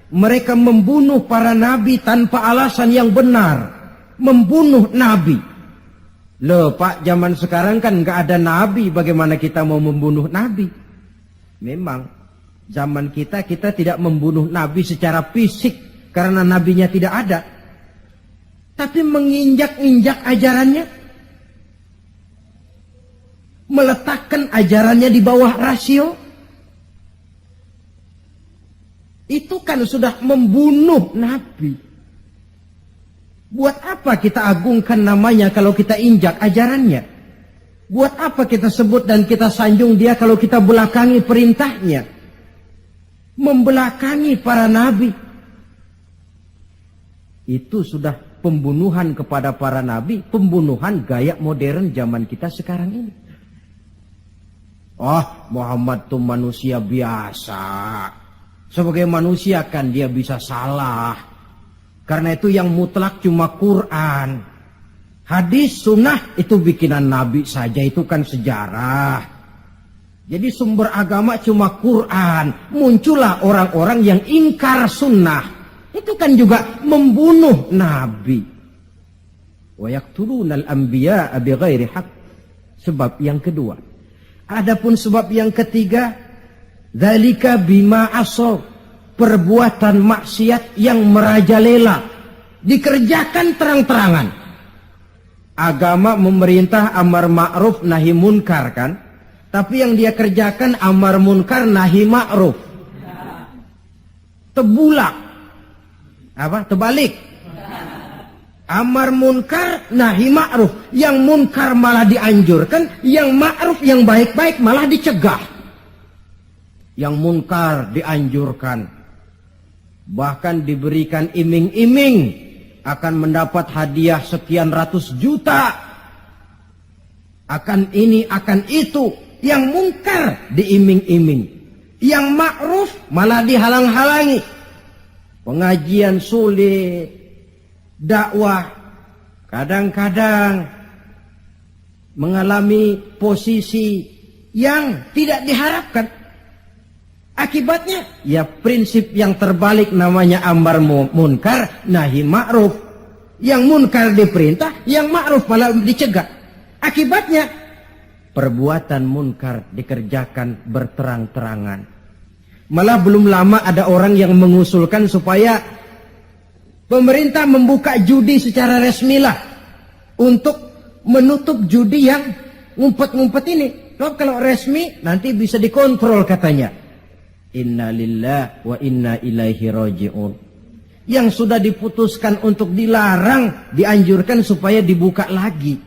Mereka membunuh para nabi tanpa alasan yang benar. Membunuh nabi. Loh Pak, zaman sekarang kan nggak ada nabi, bagaimana kita mau membunuh nabi? Memang zaman kita tidak membunuh nabi secara fisik karena nabinya tidak ada. Tapi menginjak-injak ajarannya, meletakkan ajarannya di bawah rasio, itu kan sudah membunuh nabi. Buat apa kita agungkan namanya kalau kita injak ajarannya? Buat apa kita sebut dan kita sanjung dia kalau kita belakangi perintahnya? Membelakangi para nabi. Itu sudah pembunuhan kepada para nabi, pembunuhan gaya modern zaman kita sekarang ini. Muhammad itu manusia biasa. Sebagai manusia kan dia bisa salah. Karena itu yang mutlak cuma Quran. Hadis, sunnah itu bikinan Nabi saja, itu kan sejarah. Jadi sumber agama cuma Quran. Muncullah orang-orang yang ingkar sunnah. Itu kan juga membunuh Nabi. Wa yaqtulunal anbiya'a bighairi haqq. Sebab yang kedua. Adapun sebab yang ketiga, dzalika bima asaw. Perbuatan maksiat yang merajalela, dikerjakan terang-terangan. Agama memerintah amar ma'ruf nahi munkar kan, tapi yang dia kerjakan amar munkar nahi ma'ruf. Tebulak terbalik. Amar munkar nahi ma'ruf, yang munkar malah dianjurkan, yang ma'ruf yang baik-baik malah dicegah. Yang munkar dianjurkan, bahkan diberikan iming-iming akan mendapat hadiah sekian ratus juta, akan ini akan itu. Yang munkar diiming-iming, yang ma'ruf malah dihalang-halangi. Pengajian sulit, dakwah kadang-kadang mengalami posisi yang tidak diharapkan. Akibatnya, ya prinsip yang terbalik namanya amar munkar, nahi ma'ruf. Yang munkar diperintah, yang ma'ruf malah dicegah. Akibatnya, perbuatan munkar dikerjakan berterang-terangan. Malah belum lama ada orang yang mengusulkan supaya pemerintah membuka judi secara resmilah untuk menutup judi yang ngumpet-ngumpet ini. Kalau resmi, nanti bisa dikontrol katanya. Inna lillahi wa inna ilaihi raji'un. Yang sudah diputuskan untuk dilarang, dianjurkan supaya dibuka lagi.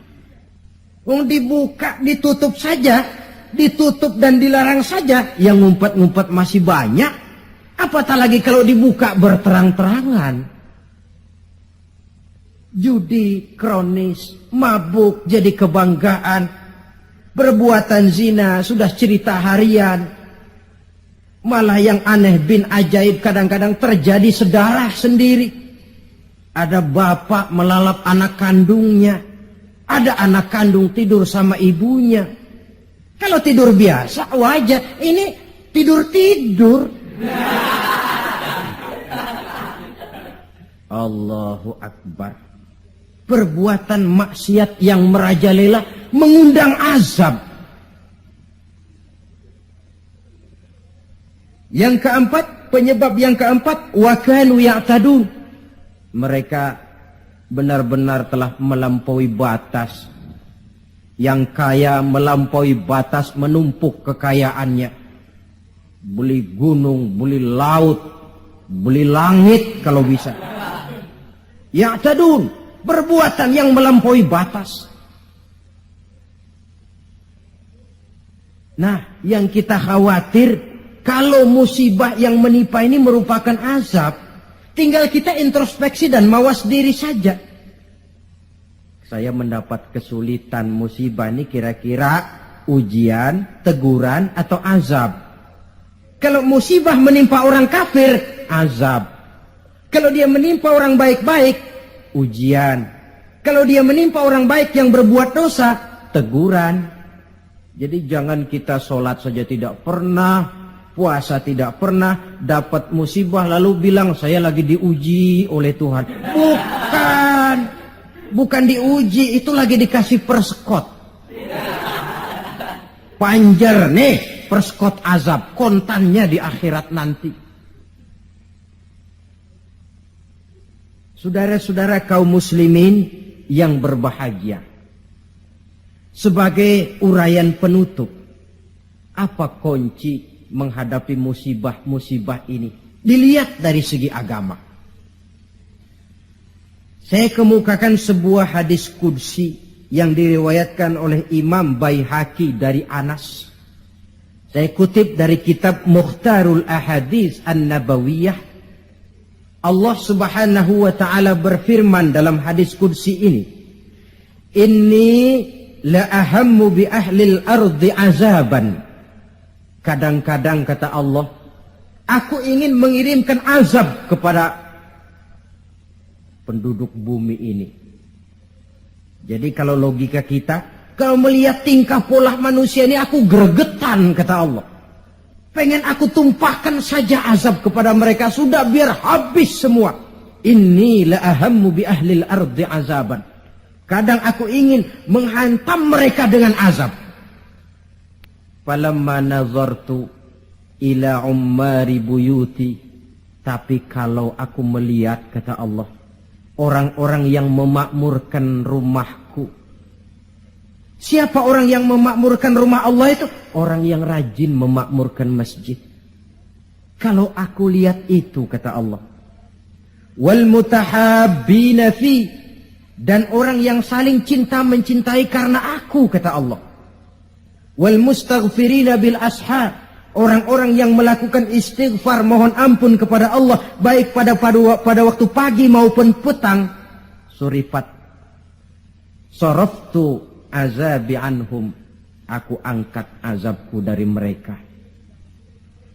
Dibuka, ditutup saja, ditutup dan dilarang saja, yang ngumpet-ngumpet masih banyak. Apatah lagi kalau dibuka berterang-terangan. Judi kronis, mabuk jadi kebanggaan, perbuatan zina sudah cerita harian. Malah yang aneh bin ajaib kadang-kadang terjadi sedarah sendiri. Ada bapak melalap anak kandungnya, ada anak kandung tidur sama ibunya. Kalau tidur biasa wajar, ini tidur-tidur. Allahu Akbar. Perbuatan maksiat yang merajalela mengundang azab. Yang keempat, penyebab yang keempat, wa kanu ya'tadun. Mereka benar-benar telah melampaui batas. Yang kaya melampaui batas, menumpuk kekayaannya. Beli gunung, beli laut, beli langit kalau bisa. Ya'tadun, perbuatan yang melampaui batas. Nah, yang kita khawatir, kalau musibah yang menimpa ini merupakan azab, tinggal kita introspeksi dan mawas diri saja. Saya mendapat kesulitan, musibah ini kira-kira ujian, teguran, atau azab. Kalau musibah menimpa orang kafir, azab. Kalau dia menimpa orang baik-baik, ujian. Kalau dia menimpa orang baik yang berbuat dosa, teguran. Jadi jangan kita sholat saja tidak pernah, puasa tidak pernah, dapat musibah lalu bilang saya lagi diuji oleh Tuhan. Bukan diuji, itu lagi dikasih perskot. Panjer nih, perskot azab, kontannya di akhirat nanti. Saudara-saudara kaum muslimin yang berbahagia. Sebagai uraian penutup, apa kunci menghadapi musibah-musibah ini? Dilihat dari segi agama. Saya kemukakan sebuah hadis qudsi yang diriwayatkan oleh Imam Baihaqi dari Anas. Saya kutip dari kitab Mukhtarul Ahadits An-Nabawiyah. Allah Subhanahu wa taala berfirman dalam hadis qudsi ini, "Inni la ahammu bi ahlil ardi azaban." Kadang-kadang kata Allah, aku ingin mengirimkan azab kepada penduduk bumi ini. Jadi kalau logika kita, kalau melihat tingkah pola manusia ini aku gregetan kata Allah. Pengen aku tumpahkan saja azab kepada mereka, sudah biar habis semua. Inni la ahammu bi ahlil ardi azaban. Kadang aku ingin menghantam mereka dengan azab. Falamma nazartu ila ummari buyuti. Tapi kalau aku melihat kata Allah, orang-orang yang memakmurkan rumahku. Siapa orang yang memakmurkan rumah Allah itu? Orang yang rajin memakmurkan masjid. Kalau aku lihat itu kata Allah, wal mutahabbina fi, dan orang yang saling cinta mencintai karena aku kata Allah, wal mustaghfirina bil ashar, orang-orang yang melakukan istighfar mohon ampun kepada Allah baik pada waktu pagi maupun petang. Surifat saraftu azabi anhum, aku angkat azabku dari mereka.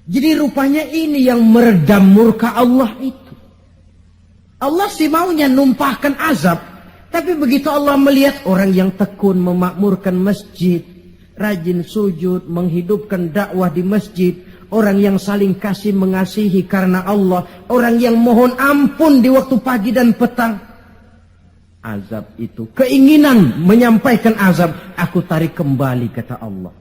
Jadi rupanya ini yang meredam murka Allah itu. Allah sih maunya numpahkan azab, tapi begitu Allah melihat orang yang tekun memakmurkan masjid, rajin sujud, menghidupkan dakwah di masjid, orang yang saling kasih mengasihi karena Allah, orang yang mohon ampun di waktu pagi dan petang, azab itu, keinginan menyampaikan azab, aku tarik kembali kata Allah.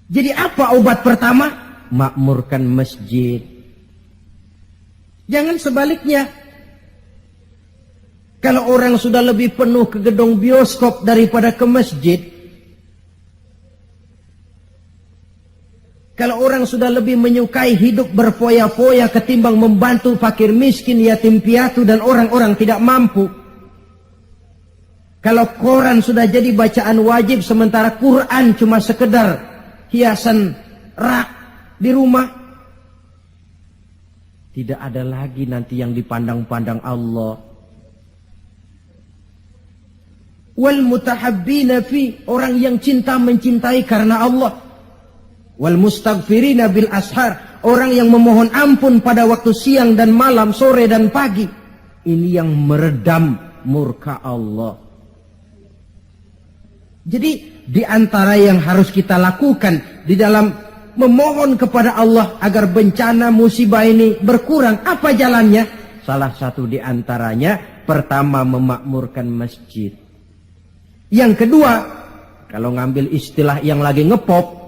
Jadi apa obat pertama? Makmurkan masjid. Jangan sebaliknya. Kalau orang sudah lebih penuh ke gedung bioskop daripada ke masjid, Kalau orang sudah lebih menyukai hidup berfoya-foya ketimbang membantu fakir miskin, yatim piatu, dan orang-orang tidak mampu. Kalau koran sudah jadi bacaan wajib sementara Quran cuma sekedar hiasan rak di rumah, tidak ada lagi nanti yang dipandang-pandang Allah. Wal mutahabbina fi, orang yang cinta mencintai karena Allah. Wal mustaghfirina bil ashar, orang yang memohon ampun pada waktu siang dan malam, sore dan pagi. Ini yang meredam murka Allah. Jadi di antara yang harus kita lakukan di dalam memohon kepada Allah agar bencana musibah ini berkurang, apa jalannya? Salah satu di antaranya, pertama memakmurkan masjid. Yang kedua, kalau ngambil istilah yang lagi ngepop,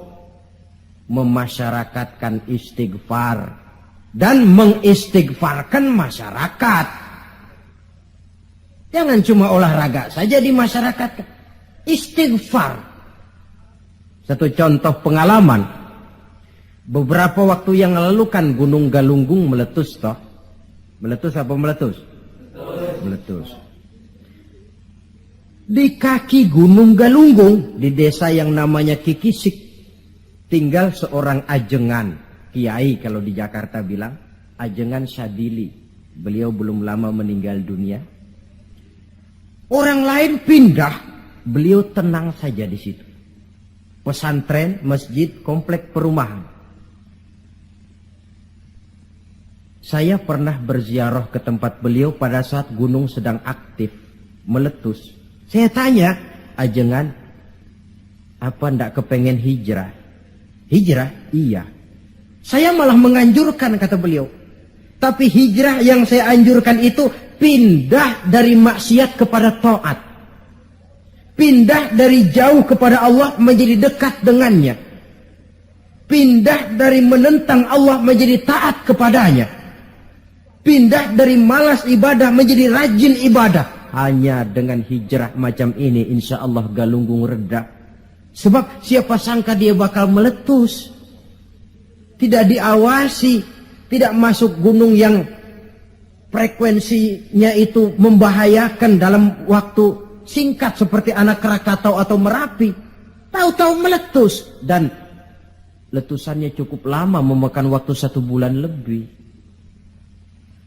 memasyarakatkan istighfar dan mengistighfarkan masyarakat. Jangan cuma olahraga saja di masyarakat, istighfar. Satu contoh pengalaman, beberapa waktu yang lalu kan Gunung Galunggung meletus toh. Meletus apa meletus? Meletus. Di kaki Gunung Galunggung, di desa yang namanya Kikisik, tinggal seorang ajengan, kiai kalau di Jakarta bilang, Ajengan Syadili. Beliau belum lama meninggal dunia. Orang lain pindah, beliau tenang saja di situ. Pesantren, masjid, komplek perumahan. Saya pernah berziarah ke tempat beliau pada saat gunung sedang aktif, meletus. Saya tanya, Ajengan, apa ndak kepengen hijrah? Hijrah? Iya. Saya malah menganjurkan, kata beliau. Tapi hijrah yang saya anjurkan itu pindah dari maksiat kepada taat. Pindah dari jauh kepada Allah menjadi dekat dengannya. Pindah dari menentang Allah menjadi taat kepadanya. Pindah dari malas ibadah menjadi rajin ibadah. Hanya dengan hijrah macam ini insya Allah Galunggung reda. Sebab siapa sangka dia bakal meletus. Tidak diawasi, tidak masuk gunung yang frekuensinya itu membahayakan dalam waktu singkat seperti Anak Krakatau atau Merapi. Tahu-tahu meletus. Dan letusannya cukup lama, memakan waktu 1 bulan lebih.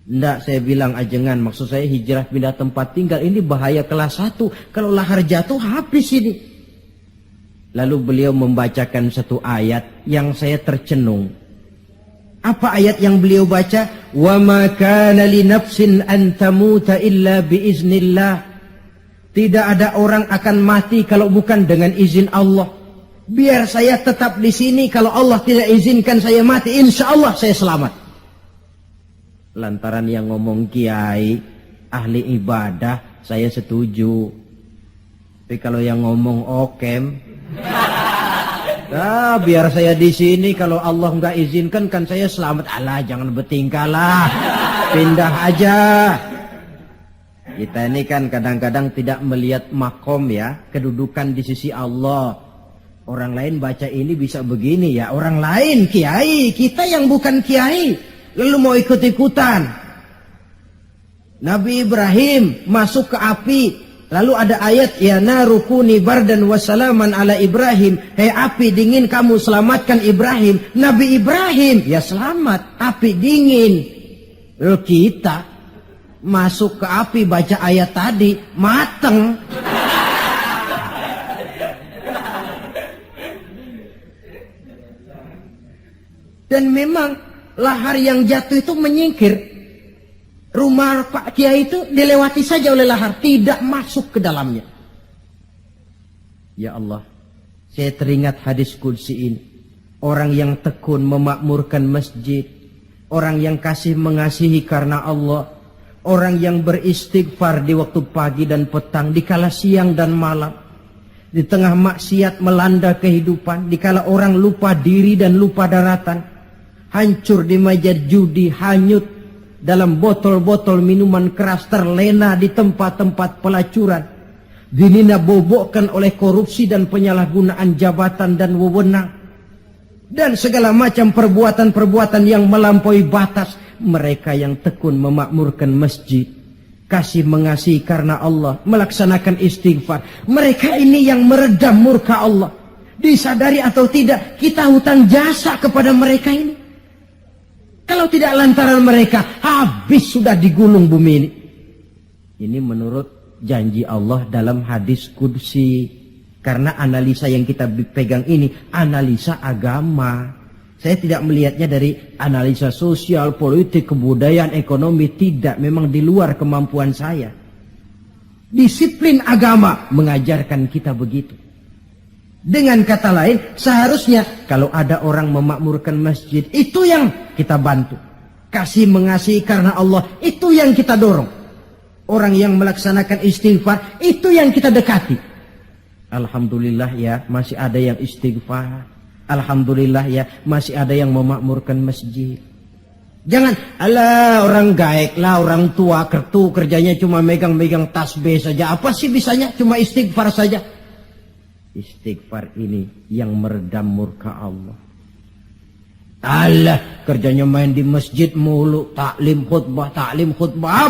Ndak, saya bilang Ajengan, maksud saya hijrah pindah tempat tinggal ini bahaya kelas 1. Kalau lahar jatuh habis ini. Lalu beliau membacakan satu ayat yang saya tercenung. Apa ayat yang beliau baca? Wa ma kana li nafsin an tamuta illa biiznillah. Tidak ada orang akan mati kalau bukan dengan izin Allah. Biar saya tetap di sini, kalau Allah tidak izinkan saya mati, insya Allah saya selamat. Lantaran yang ngomong kiai, ahli ibadah, saya setuju. Tapi kalau yang ngomong okem, biar saya di sini, kalau Allah nggak izinkan kan saya selamat. Alah, jangan bertingkah lah, pindah aja. Kita ini kan kadang-kadang tidak melihat makom ya, kedudukan di sisi Allah. Orang lain baca ini bisa begini ya, orang lain kiai, kita yang bukan kiai lalu mau ikut-ikutan. Nabi Ibrahim masuk ke api, lalu ada ayat, ya narukuni bardan wassalaman ala Ibrahim. Hei api dingin, kamu selamatkan Ibrahim. Nabi Ibrahim ya selamat, api dingin. Lalu kita masuk ke api baca ayat tadi, mateng. Dan memang lahar yang jatuh itu menyingkir. Rumah Pak Kiai itu dilewati saja oleh lahar, tidak masuk ke dalamnya. Ya Allah, saya teringat hadis qudsi ini. Orang yang tekun memakmurkan masjid, orang yang kasih mengasihi karena Allah, orang yang beristighfar di waktu pagi dan petang, di kala siang dan malam, di tengah maksiat melanda kehidupan, di kala orang lupa diri dan lupa daratan, hancur di meja judi, hanyut dalam botol-botol minuman keras, terlena di tempat-tempat pelacuran, dinina bobokkan oleh korupsi dan penyalahgunaan jabatan dan wewenang, dan segala macam perbuatan-perbuatan yang melampaui batas. Mereka yang tekun memakmurkan masjid, kasih mengasihi karena Allah, melaksanakan istighfar, mereka ini yang meredam murka Allah. Disadari atau tidak, kita hutang jasa kepada mereka ini. Kalau tidak lantaran mereka, habis sudah digulung bumi ini. Ini menurut janji Allah dalam hadis qudsi. Karena analisa yang kita pegang ini analisa agama. Saya tidak melihatnya dari analisa sosial, politik, kebudayaan, ekonomi. Tidak, memang di luar kemampuan saya. Disiplin agama mengajarkan kita begitu. Dengan kata lain, seharusnya kalau ada orang memakmurkan masjid, itu yang kita bantu. Kasih mengasihi karena Allah, itu yang kita dorong. Orang yang melaksanakan istighfar, itu yang kita dekati. Alhamdulillah ya, masih ada yang istighfar. Alhamdulillah ya, masih ada yang memakmurkan masjid. Jangan, alah orang gaek lah, orang tua kertu kerjanya cuma megang-megang tasbih saja. Apa sih bisanya? Cuma istighfar saja. Istighfar ini yang meredam murka Allah. Alah, kerjanya main di masjid mulu, taklim khutbah,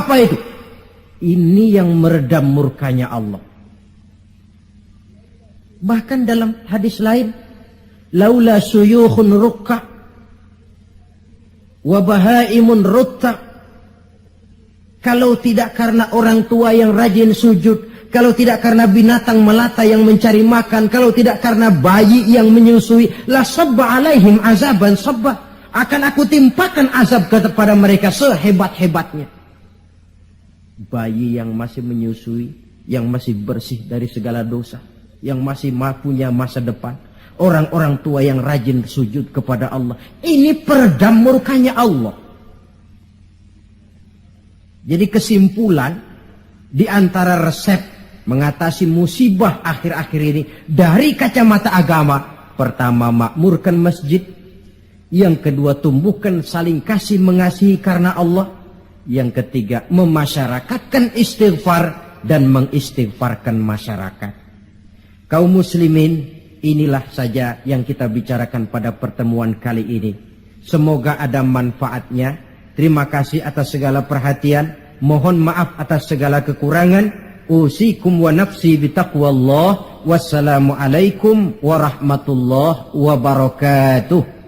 apa itu? Ini yang meredam murkanya Allah. Bahkan dalam hadis lain, laula suyukhun rukka wa bahaimun rutta. Kalau tidak karena orang tua yang rajin sujud, kalau tidak karena binatang melata yang mencari makan, kalau tidak karena bayi yang menyusui, la sabba alaihim azaban sabba. Akan aku timpakan azab kepada mereka sehebat-hebatnya. Bayi yang masih menyusui, yang masih bersih dari segala dosa, yang masih punya masa depan. Orang-orang tua yang rajin sujud kepada Allah. Ini peredam murkanya Allah. Jadi kesimpulan, di antara resep mengatasi musibah akhir-akhir ini dari kacamata agama, pertama makmurkan masjid, yang kedua tumbuhkan saling kasih mengasihi karena Allah, yang ketiga memasyarakatkan istighfar dan mengistighfarkan masyarakat. Kaum muslimin, inilah saja yang kita bicarakan pada pertemuan kali ini. Semoga ada manfaatnya. Terima kasih atas segala perhatian. Mohon maaf atas segala kekurangan. Usikum wa nafsi bitaqwallah. Wassalamualaikum warahmatullahi wabarakatuh.